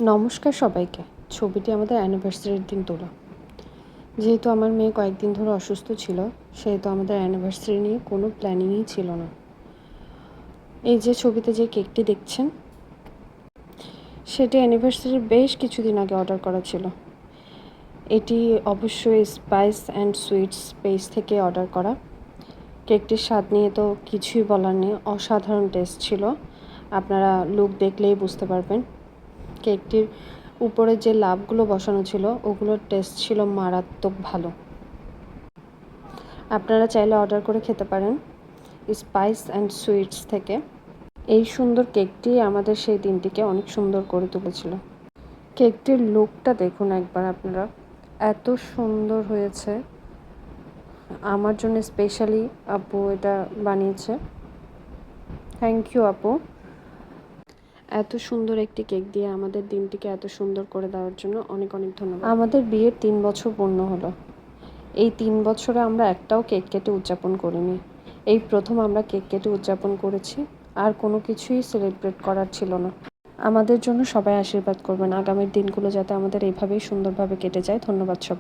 নমস্কার সবাইকে। ছবিটি আমাদের অ্যানিভার্সারির দিন তোলা। যেহেতু আমার মেয়ে কয়েকদিন ধরে অসুস্থ ছিল, সেহেতু আমাদের অ্যানিভার্সারি নিয়ে কোনো প্ল্যানিংই ছিল না। এই যে ছবিতে যে কেকটি দেখছেন, সেটি অ্যানিভার্সারির বেশ কিছুদিন আগে অর্ডার করা ছিল। এটি অবশ্যই স্পাইস অ্যান্ড সুইটস পেজ থেকে অর্ডার করা। কেকটির স্বাদ নিয়ে তো কিছুই বলার নেই, অসাধারণ টেস্ট ছিল। আপনারা লুক দেখলেই বুঝতে পারবেন। কেকটির উপরে যে লাভগুলো বসানো ছিল, ওগুলোর টেস্ট ছিল মারাত্মক ভালো। আপনারা চাইলে অর্ডার করে খেতে পারেন স্পাইস অ্যান্ড সুইটস থেকে। এই সুন্দর কেকটি আমাদের সেই দিনটিকে অনেক সুন্দর করে তুলেছিল। কেকটির লুকটা দেখুন একবার আপনারা, এত সুন্দর হয়েছে। আমার জন্য স্পেশালি আপু এটা বানিয়েছে। থ্যাংক ইউ আপু, এত সুন্দর একটি কেক দিয়ে আমাদের দিনটিকে এত সুন্দর করে দেওয়ার জন্য অনেক অনেক ধন্যবাদ। আমাদের বিয়ের 3 বছর পূর্ণ হলো। এই 3 বছরে আমরা একটাও কেক কেটে উদযাপন করিনি। এই প্রথম আমরা কেক কেটে উদযাপন করেছি, আর কোনো কিছুই সেলিব্রেট করার ছিল না। আমাদের জন্য সবাই আশীর্বাদ করবেন, আগামীর দিনগুলো যাতে আমাদের এইভাবেই সুন্দরভাবে কেটে যায়। ধন্যবাদ সবাই।